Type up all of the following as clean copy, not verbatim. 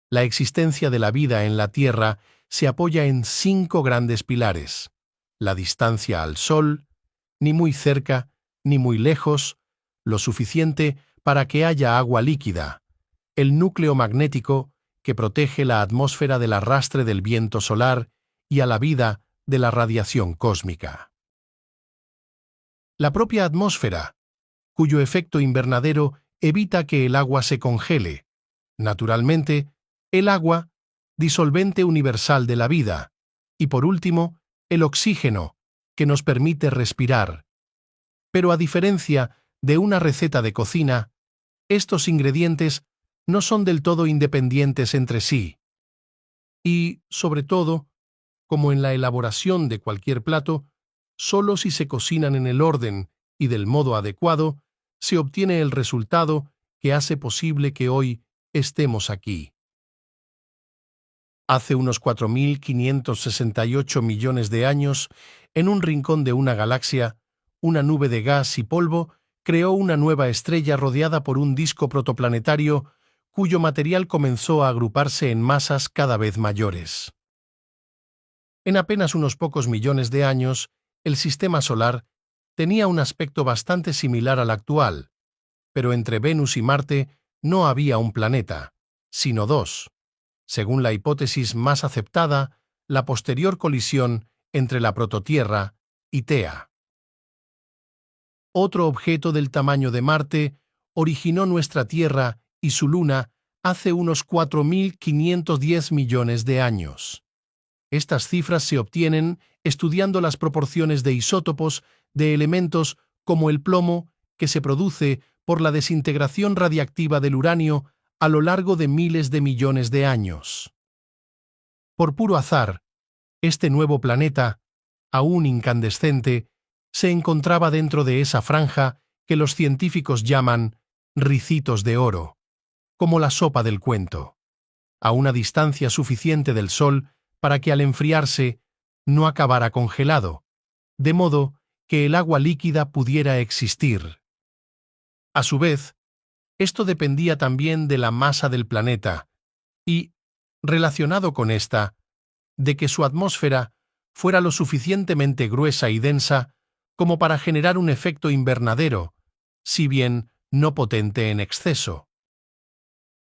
La existencia de la vida en la Tierra se apoya en 5 grandes pilares: la distancia al Sol, ni muy cerca, ni muy lejos, lo suficiente para que haya agua líquida, el núcleo magnético, que protege la atmósfera del arrastre del viento solar y a la vida de la radiación cósmica. La propia atmósfera, cuyo efecto invernadero evita que el agua se congele. Naturalmente, el agua, disolvente universal de la vida. Y por último, el oxígeno, que nos permite respirar. Pero a diferencia de una receta de cocina, estos ingredientes no son del todo independientes entre sí. Y, sobre todo, como en la elaboración de cualquier plato, solo si se cocinan en el orden y del modo adecuado, se obtiene el resultado que hace posible que hoy estemos aquí. Hace unos 4.568 millones de años, en un rincón de una galaxia, una nube de gas y polvo creó una nueva estrella rodeada por un disco protoplanetario cuyo material comenzó a agruparse en masas cada vez mayores. En apenas unos pocos millones de años, el sistema solar tenía un aspecto bastante similar al actual, pero entre Venus y Marte no había un planeta, sino 2. Según la hipótesis más aceptada, la posterior colisión entre la prototierra y Tea. Otro objeto del tamaño de Marte originó nuestra Tierra y su Luna hace unos 4.510 millones de años. Estas cifras se obtienen estudiando las proporciones de isótopos de elementos como el plomo, que se produce por la desintegración radiactiva del uranio a lo largo de miles de millones de años. Por puro azar, este nuevo planeta, aún incandescente, se encontraba dentro de esa franja que los científicos llaman ricitos de oro, como la sopa del cuento, a una distancia suficiente del Sol para que al enfriarse no acabara congelado, de modo que el agua líquida pudiera existir. A su vez, esto dependía también de la masa del planeta y, relacionado con esta, de que su atmósfera fuera lo suficientemente gruesa y densa como para generar un efecto invernadero, si bien no potente en exceso.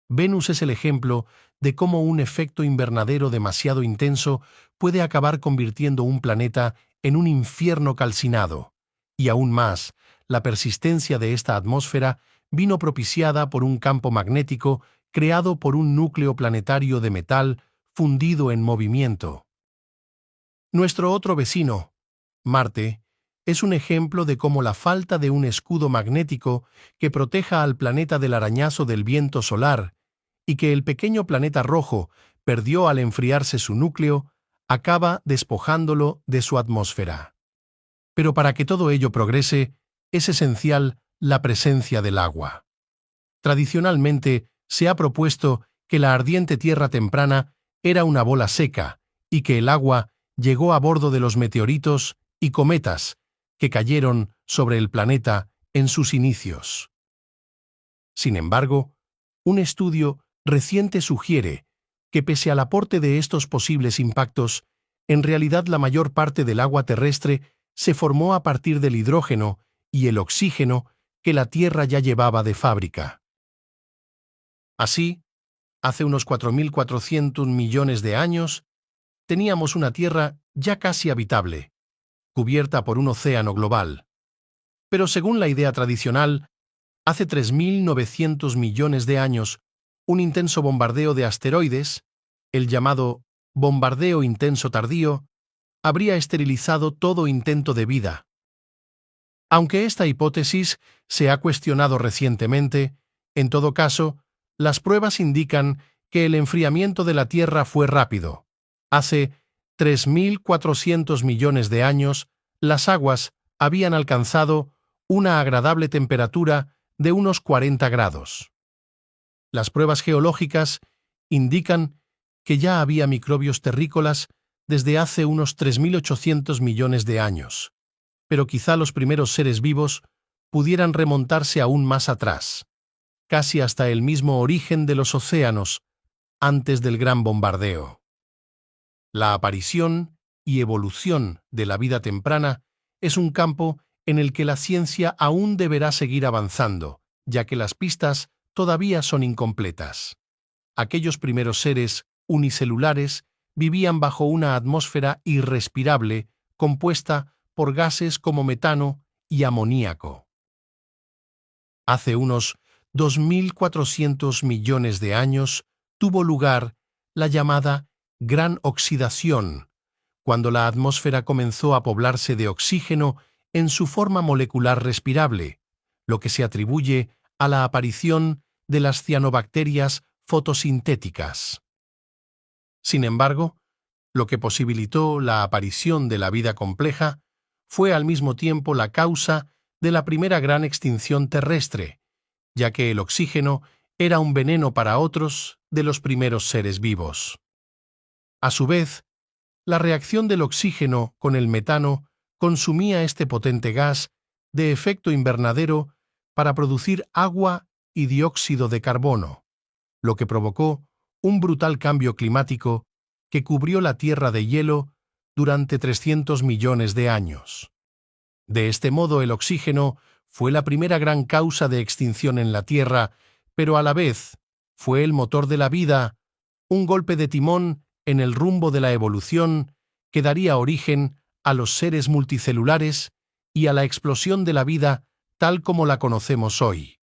Venus es el ejemplo de cómo un efecto invernadero demasiado intenso puede acabar convirtiendo un planeta en un infierno calcinado, y aún más, la persistencia de esta atmósfera vino propiciada por un campo magnético creado por un núcleo planetario de metal fundido en movimiento. Nuestro otro vecino, Marte, es un ejemplo de cómo la falta de un escudo magnético que proteja al planeta del arañazo del viento solar y que el pequeño planeta rojo perdió al enfriarse su núcleo, acaba despojándolo de su atmósfera. Pero para que todo ello progrese, es esencial la presencia del agua. Tradicionalmente, se ha propuesto que la ardiente Tierra temprana era una bola seca y que el agua llegó a bordo de los meteoritos y cometas que cayeron sobre el planeta en sus inicios. Sin embargo, un estudio reciente sugiere que pese al aporte de estos posibles impactos, en realidad la mayor parte del agua terrestre se formó a partir del hidrógeno y el oxígeno que la Tierra ya llevaba de fábrica. Así, hace unos 4.400 millones de años, teníamos una Tierra ya casi habitable, cubierta por un océano global. Pero según la idea tradicional, hace 3.900 millones de años, un intenso bombardeo de asteroides, el llamado bombardeo intenso tardío, habría esterilizado todo intento de vida. Aunque esta hipótesis se ha cuestionado recientemente, en todo caso, las pruebas indican que el enfriamiento de la Tierra fue rápido. Hace 3.400 millones de años, las aguas habían alcanzado una agradable temperatura de unos 40 grados. Las pruebas geológicas indican que ya había microbios terrícolas desde hace unos 3.800 millones de años, pero quizá los primeros seres vivos pudieran remontarse aún más atrás, casi hasta el mismo origen de los océanos, antes del gran bombardeo. La aparición y evolución de la vida temprana es un campo en el que la ciencia aún deberá seguir avanzando, ya que las pistas todavía son incompletas. Aquellos primeros seres unicelulares vivían bajo una atmósfera irrespirable compuesta por gases como metano y amoníaco. Hace unos 2.400 millones de años tuvo lugar la llamada Gran Oxidación, cuando la atmósfera comenzó a poblarse de oxígeno en su forma molecular respirable, lo que se atribuye a la aparición de las cianobacterias fotosintéticas. Sin embargo, lo que posibilitó la aparición de la vida compleja fue al mismo tiempo la causa de la primera gran extinción terrestre, ya que el oxígeno era un veneno para otros de los primeros seres vivos. A su vez, la reacción del oxígeno con el metano consumía este potente gas de efecto invernadero para producir agua y dióxido de carbono, lo que provocó un brutal cambio climático que cubrió la Tierra de hielo durante 300 millones de años. De este modo, el oxígeno fue la primera gran causa de extinción en la Tierra, pero a la vez fue el motor de la vida, un golpe de timón en el rumbo de la evolución que daría origen a los seres multicelulares y a la explosión de la vida tal como la conocemos hoy.